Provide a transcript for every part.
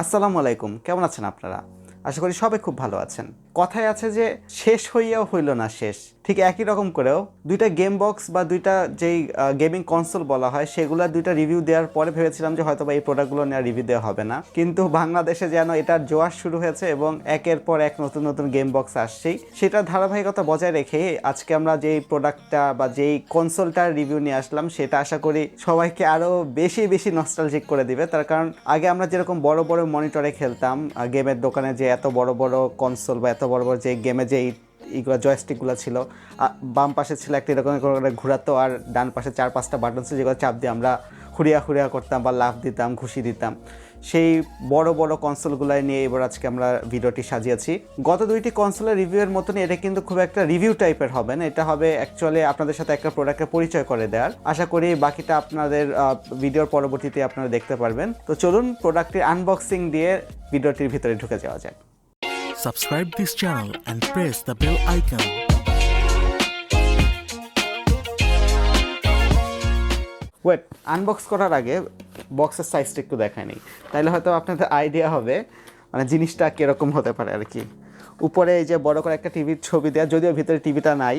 আসসালামু আলাইকুম, কেমন আছেন আপনারা? আশা করি সবাই খুব ভালো আছেন। কথায় আছে যে শেষ হইয়াও হইল না শেষ। ঠিক একই রকম করেও দুইটা গেম বক্স বা দুইটা যেই গেমিং কনসোল বলা হয় সেগুলোর দুইটা রিভিউ দেওয়ার পরে ভেবেছিলাম যে হয়তো বা এই প্রোডাক্টগুলো নেওয়ার রিভিউ দেওয়া হবে না, কিন্তু বাংলাদেশে যেন এটার জোয়ার শুরু হয়েছে এবং একের পর এক নতুন নতুন গেম বক্স আসছেই। সেটার ধারাবাহিকতা বজায় রেখে আজকে আমরা যেই প্রোডাক্টটা বা যেই কনসোলটার রিভিউ নিয়ে আসলাম সেটা আশা করি সবাইকে আরও বেশি বেশি নস্টালজিক করে দিবে। তার কারণ আগে আমরা যেরকম বড় বড় মনিটরে খেলতাম, গেমের দোকানে যে এত বড় বড় কনসোল বা এত বড় বড় যে গেমে যে এইগুলো জয়স্টিকগুলো ছিল, বাম পাশে ছিল একটা এরকম করে ঘোরাতো আর ডান পাশে 4-5টা বাটন ছিল যেগুলো চাপ দিয়ে আমরা হুড়িয়া হুড়িয়া করতাম বা লাফ দিতাম, ঘুষি দিতাম। সেই বড় বড় কনসোলগুলো নিয়ে এবার আজকে আমরা ভিডিওটি সাজিয়েছি। গত দুইটি কনসোলের রিভিউয়ের মতনই এটা কিন্তু খুব একটা রিভিউ টাইপের হবে না, এটা হবে অ্যাকচুয়ালি আপনাদের সাথে একটা প্রোডাক্টের পরিচয় করে দেওয়ার। আশা করি বাকিটা আপনাদের ভিডিওর পরবর্তীতে আপনারা দেখতে পারবেন। তো চলুন প্রোডাক্টের আনবক্সিং দিয়ে ভিডিওটির ভিতরে ঢুকে যাওয়া যাক। Subscribe this channel and press the bell icon. Wait, unbox করার আগে বক্সের সাইজটা একটু দেখায় নিই, তাহলে হয়তো আপনাদের আইডিয়া হবে মানে জিনিসটা কীরকম হতে পারে আর কি। উপরে এই যে বড় করে একটা টিভির ছবি দেওয়া, যদিও ভিতরে টিভিটা নাই,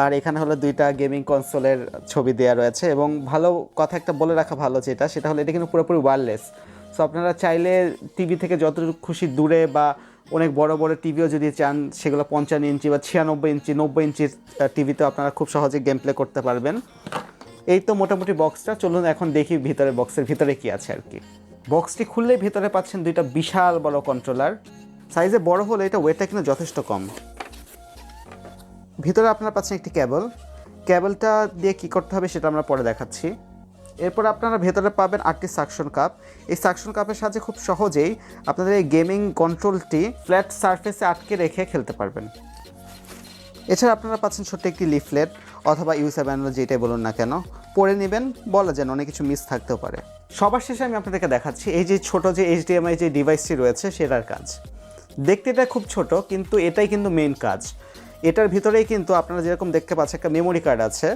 আর এখানে হলো দুইটা গেমিং কনসোলের ছবি দেওয়া রয়েছে। এবং ভালো কথা একটা বলে রাখা ভালো সেটা হলো এটা কিন্তু পুরোপুরি ওয়্যারলেস। সো আপনারা চাইলে টিভি থেকে যতটুকু খুশি দূরে বা অনেক বড় বড় টিভিও যদি চান সেগুলো 55 ইঞ্চি বা 96 ইঞ্চি 90 ইঞ্চির টিভিতে আপনারা খুব সহজে গেম প্লে করতে পারবেন। এই তো মোটামুটি বক্সটা। চলুন এখন দেখি ভিতরে বক্সের ভিতরে কি আছে আর কি। বক্সটি খুললেই ভিতরে পাচ্ছেন দুইটা বিশাল বড় কন্ট্রোলার। সাইজে বড় হলে এটা ওয়েটটা কিন্তু যথেষ্ট কম। ভিতরে আপনারা পাচ্ছেন একটি কেবলটা দিয়ে কি করতে হবে সেটা আমরা পরে দেখাচ্ছি। এরপর আপনারা ভেতরে পাবেন 8টি সাকশন কাপ। এই সাকশন কাপের সাহায্যে খুব সহজেই আপনাদের এই গেমিং কন্ট্রোলটি ফ্ল্যাট সারফেসে আটকে রেখে খেলতে পারবেন। এছাড়া আপনারা পাচ্ছেন ছোট্ট একটি লিফলেট অথবা ইউজার ম্যানুয়াল, যেটাই বলুন না কেন, পড়ে নেবেন। বলা যেন অনেক কিছু মিস থাকতেও পারে। সবার শেষে আমি আপনাদেরকে দেখাচ্ছি এই যে ছোট যে HDMI যে ডিভাইসটি রয়েছে সেটার কাজ। দেখতে এটা খুব ছোট, কিন্তু এটাই কিন্তু মেইন কাজ। এটার ভিতরেই কিন্তু আপনারা যেরকম দেখতে পাচ্ছেন একটা মেমোরি কার্ড আছে।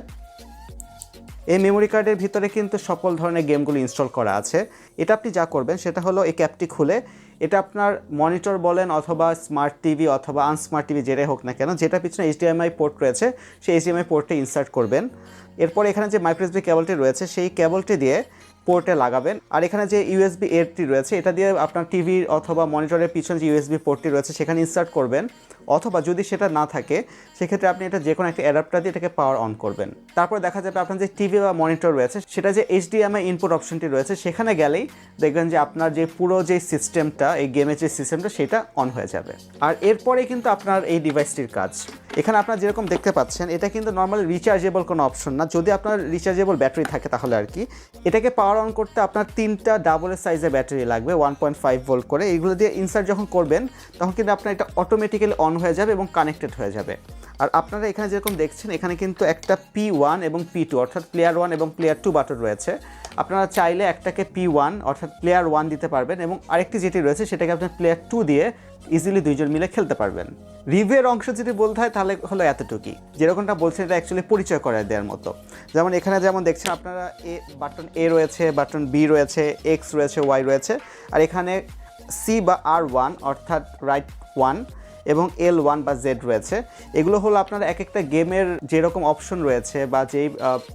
এই মেমোরি কার্ডের ভিতরে কিন্তু সকল ধরনের গেমগুলো ইনস্টল করা আছে। এটা আপনি যা করবেন সেটা হলো এই ক্যাপটি খুলে এটা আপনার মনিটর বলেন অথবা স্মার্ট টিভি অথবা আনস্মার্ট টিভি যেটাই হোক না কেন, যেটা পিছনে HDMI পোর্ট রয়েছে সেই HDMI পোর্টে ইনসার্ট করবেন। এরপর এখানে যে মাইক্রো USB কেবলটি রয়েছে সেই কেবলটি দিয়ে পোর্টে লাগাবেন। আর এখানে যে USB এরটি রয়েছে এটা দিয়ে আপনার টিভি অথবা মনিটরের পিছনে যে USB পোর্টটি রয়েছে সেখানে ইনসার্ট করবেন। অথবা যদি সেটা না থাকে সেক্ষেত্রে আপনি এটা যে কোনো একটা অ্যাডাপ্টার দিয়ে এটাকে পাওয়ার অন করবেন। তারপর দেখা যাবে আপনার যে টিভি বা মনিটর রয়েছে সেটা যে HDMI ইনপুট অপশনটি রয়েছে সেখানে গেলেই দেখবেন যে আপনার যে পুরো যে সিস্টেমটা, এই গেমের যে সিস্টেমটা সেটা অন হয়ে যাবে। আর এরপরে কিন্তু আপনার এই ডিভাইসটির কাজ। এখানে আপনারা যেরকম দেখতে পাচ্ছেন এটা কিন্তু নর্মালি রিচার্জেবল কোনো অপশন না, যদি আপনার রিচার্জেবল ব্যাটারি থাকে তাহলে আর কি। এটাকে পাওয়ার অন করতে আপনার 3টা ডাবল সাইজের ব্যাটারি লাগবে 1.5 ভোল্ট করে। এইগুলো দিয়ে ইনসার্ট যখন করবেন তখন কিন্তু আপনার এটা অটোমেটিক্যালি অন হয়ে যাবে এবং কানেক্টেড হয়ে যাবে। আর আপনারা এখানে যেরকম দেখছেন এখানে কিন্তু একটা P1 এবং P2 অর্থাৎ প্লেয়ার 1 এবং প্লেয়ার 2 বাটন রয়েছে। আপনারা চাইলে একটাকে P1 অর্থাৎ প্লেয়ার 1 দিতে পারবেন এবং আরেকটি যেটি রয়েছে সেটাকে আপনার প্লেয়ার 2 দিয়ে ইজিলি দুইজন মিলে খেলতে পারবেন। রিভিউয়ের অংশ যদি বলতে হয় তাহলে হলো এতটুকুই। যেরকমটা বলছেন এটা অ্যাকচুয়ালি পরিচয় করে দেওয়ার মতো। যেমন এখানে যেমন দেখছেন আপনারা বাটন A রয়েছে, বাটন B রয়েছে, X রয়েছে, Y রয়েছে, আর এখানে C বা R1 অর্থাৎ রাইট 1 এবং L1 বা Z রয়েছে। এগুলো হলো আপনার এক একটা গেমের যেরকম অপশন রয়েছে বা যেই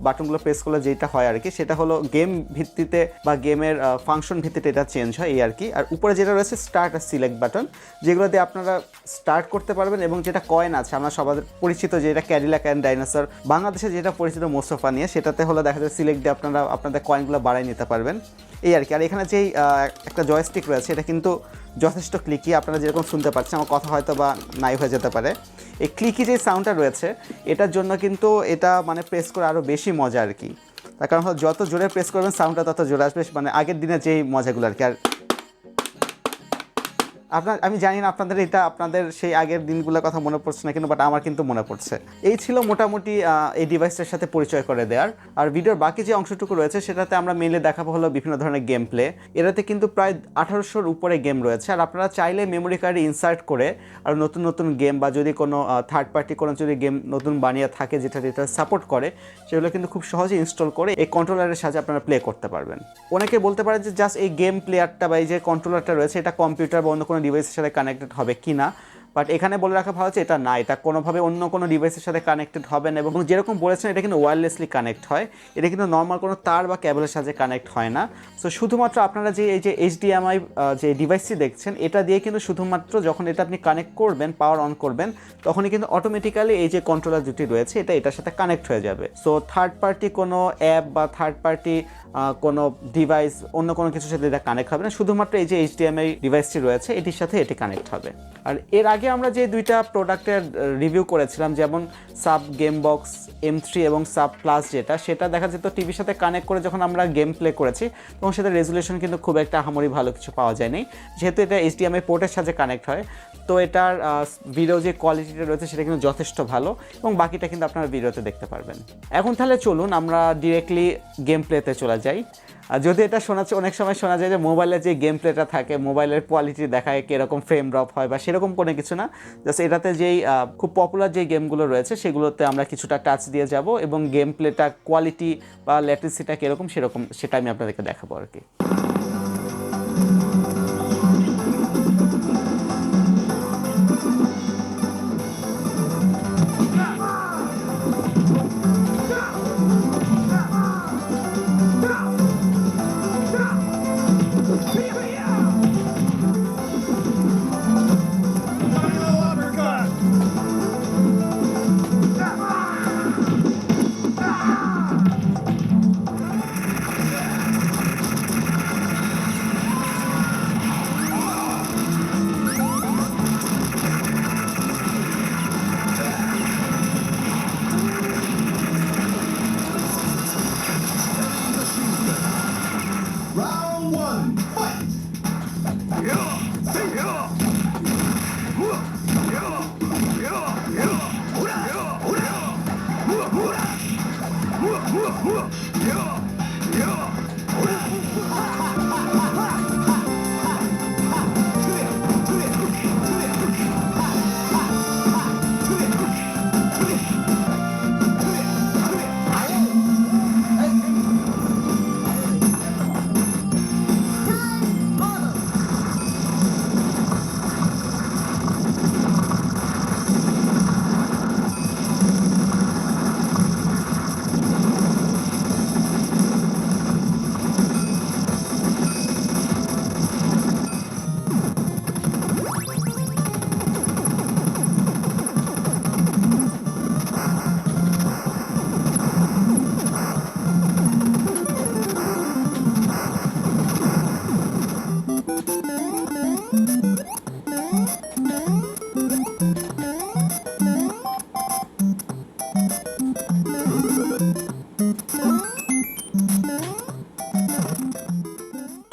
বাটনগুলো প্রেস করলে যেটা হয় আর কি, সেটা হলো গেম ভিত্তিতে বা গেমের ফাংশন ভিত্তিতে এটা চেঞ্জ হয় এই আর কি। আর উপরে যেটা রয়েছে স্টার্ট আর সিলেক্ট বাটন, যেগুলো দিয়ে আপনারা স্টার্ট করতে পারবেন। এবং যেটা কয়েন আছে আমরা সবাই পরিচিত যেটা ক্যাডিলাক অ্যান্ড ডাইনোসর, বাংলাদেশে যেটা পরিচিত মোস্তফা নিয়ে, সেটাতে হলো দেখা যায় সিলেক্ট দিয়ে আপনারা আপনাদের কয়েনগুলো বাড়াই নিতে পারবেন এই আর কি। আর এখানে যেই একটা জয়স্টিক রয়েছে এটা কিন্তু যথেষ্ট ক্লিকি, আপনারা যেরকম শুনতে পাচ্ছেন, আমার কথা হয়তো বা নাই হয়ে যেতে পারে। এই ক্লিকি যে সাউন্ডটা রয়েছে এটার জন্য কিন্তু এটা মানে প্রেস করে আরও বেশি মজা আর কি। তার কারণ যত জোরে প্রেস করবেন সাউন্ডটা তত জোরে আসবে, মানে আগের দিনের যেই মজাগুলো আর কি। আমি জানি না আপনাদের সেই আগের দিনগুলোর কথা মনে পড়ছে না কিন্তু, বাট আমার কিন্তু মনে পড়ছে। এই ছিল মোটামুটি এই ডিভাইসটার সাথে পরিচয় করে দেওয়ার। আর ভিডিওর বাকি যে অংশটুকু রয়েছে সেটাতে আমরা মেইনলি দেখাবো হলো বিভিন্ন ধরনের গেম প্লে। এটাতে কিন্তু প্রায় 1800-র উপরে গেম রয়েছে। আর আপনারা চাইলে মেমোরি কার্ডে ইনসার্ট করে আর নতুন নতুন গেম বা যদি কোনো থার্ড পার্টি কোনো যদি গেম নতুন বানিয়ে থাকে যেটা সাপোর্ট করে, সেগুলো কিন্তু খুব সহজে ইনস্টল করে এই কন্ট্রোলারের সাহায্যে আপনারা প্লে করতে পারবেন। অনেকে বলতে পারে যে জাস্ট এই গেম প্লেয়ারটা বা এই যে কন্ট্রোলারটা রয়েছে এটা কম্পিউটার বা অন্য কোনো ডিভাইসের সাথে কানেক্টেড হবে কি না, বাট এখানে বলে রাখা ভালো হচ্ছে এটা না, এটা কোনোভাবে অন্য কোনো ডিভাইসের সাথে কানেক্টেড হবে না। এবং যেরকম বলেছেন এটা কিন্তু ওয়্যারলেসলি কানেক্ট হয়, এটা কিন্তু নর্মাল কোনো তার বা ক্যাবেলের সাথে কানেক্ট হয় না। সো শুধুমাত্র আপনারা যে এই যে HDMI যে ডিভাইসটি দেখছেন এটা দিয়ে কিন্তু শুধুমাত্র যখন এটা আপনি কানেক্ট করবেন, পাওয়ার অন করবেন, তখনই কিন্তু অটোমেটিক্যালি এই যে কন্ট্রোলার দুটি রয়েছে এটার সাথে কানেক্ট হয়ে যাবে। সো থার্ড পার্টি কোনো অ্যাপ বা থার্ড পার্টি কোনো ডিভাইস অন্য কোনো কিছুর সাথে এটা কানেক্ট হবে না, শুধুমাত্র এই যে HDMI ডিভাইসটি রয়েছে এটির সাথে এটি কানেক্ট হবে। আর এর আগে আমরা যে দুইটা প্রোডাক্টের রিভিউ করেছিলাম, যেমন সাব গেম বক্স M3 এবং সাব প্লাস সেটা দেখা যেত টিভির সাথে কানেক্ট করে যখন আমরা গেম প্লে করেছি তখন সেটা রেজুলেশন কিন্তু খুব একটা আহামরি ভালো কিছু পাওয়া যায়নি, যেহেতু এটা HDMI পোর্টের সাথে কানেক্ট হয়। তো এটার ভিডিও যে কোয়ালিটিটা রয়েছে সেটা কিন্তু যথেষ্ট ভালো এবং বাকিটা কিন্তু আপনারা ভিডিওতে দেখতে পারবেন। এখন তাহলে চলুন আমরা ডিরেক্টলি গেম প্লেতে চলে যাই। যদি এটা অনেক সময় শোনা যায় যে মোবাইলের যে গেম প্লেটা থাকে মোবাইলের কোয়ালিটি দেখায় কীরকম ফ্রেম ড্রপ হয় বা সেরকম কোনো কিছু না, জাস্ট এটাতে যেই খুব পপুলার যে গেমগুলো রয়েছে সেগুলোতে আমরা কিছুটা টাচ দিয়ে যাব এবং গেম প্লেটা কোয়ালিটি বা ল্যাটেন্সিটা কীরকম সেটা আমি আপনাদেরকে দেখাবো আর কি।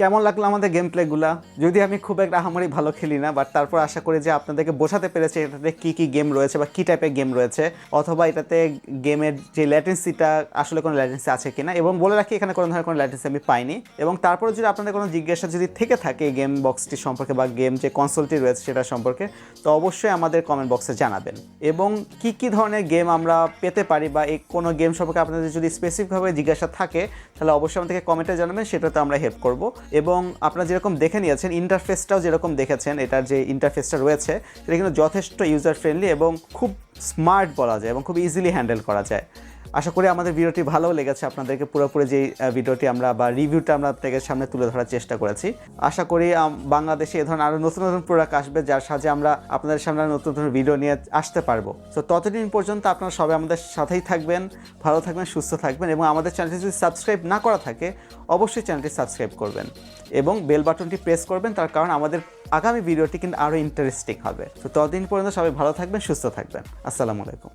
কেমন লাগলো আমাদের গেম প্লেগুলা? যদি আমি খুব একটা আহামরি ভালো খেলি না, বাট তারপর আশা করি যে আপনাদেরকে বোঝাতে পেরেছি এটাতে কী কী গেম রয়েছে বা কী টাইপের গেম রয়েছে, অথবা এটাতে গেমের যে ল্যাটেন্সিটা আসলে কোনো ল্যাটেন্সি আছে কিনা। এবং বলে রাখি এখানে কোনো ধরনের কোনো ল্যাটেন্সি আমি পাইনি। এবং তারপরে যদি আপনাদের কোনো জিজ্ঞাসা যদি থেকে থাকে এই গেম বক্সটি সম্পর্কে বা গেম যে কনসোলটি রয়েছে সেটা সম্পর্কে, তো অবশ্যই আমাদের কমেন্ট বক্সে জানাবেন। এবং কী কী ধরনের গেম আমরা পেতে পারি বা এই কোনো গেম সম্পর্কে আপনাদের যদি স্পেসিফিকভাবে জিজ্ঞাসা থাকে তাহলে অবশ্যই আমাদেরকে কমেন্টে জানাবেন, সেটাতে আমরা হেল্প করব। এবং আপনারা যেরকম দেখে নিয়েছেন ইন্টারফেসটাও যেরকম দেখেছেন, এটার যে ইন্টারফেসটা রয়েছে সেটা কিন্তু যথেষ্ট ইউজার ফ্রেন্ডলি এবং খুব স্মার্ট বলা যায় এবং খুব ইজিলি হ্যান্ডেল করা যায়। আশা করি আমাদের ভিডিওটি ভালোও লেগেছে আপনাদেরকে। পুরোপুরি যে ভিডিওটি আমরা বা রিভিউটা আমরা আপনাদের সামনে তুলে ধরার চেষ্টা করেছি। আশা করি বাংলাদেশে এ ধরনের আরও নতুন নতুন প্রোডাক্ট আসবে যার সাহায্যে আমরা আপনাদের সামনে নতুন নতুন ভিডিও নিয়ে আসতে পারবো। তো ততদিন পর্যন্ত আপনারা সবাই আমাদের সাথেই থাকবেন, ভালো থাকবেন, সুস্থ থাকবেন এবং আমাদের চ্যানেলটি যদি সাবস্ক্রাইব না করা থাকে অবশ্যই চ্যানেলটি সাবস্ক্রাইব করবেন এবং বেল বাটনটি প্রেস করবেন, তার কারণ আমাদের আগামী ভিডিওটি কিন্তু আরও ইন্টারেস্টিং হবে। তো ততদিন পর্যন্ত সবাই ভালো থাকবেন, সুস্থ থাকবেন। আসসালামু আলাইকুম।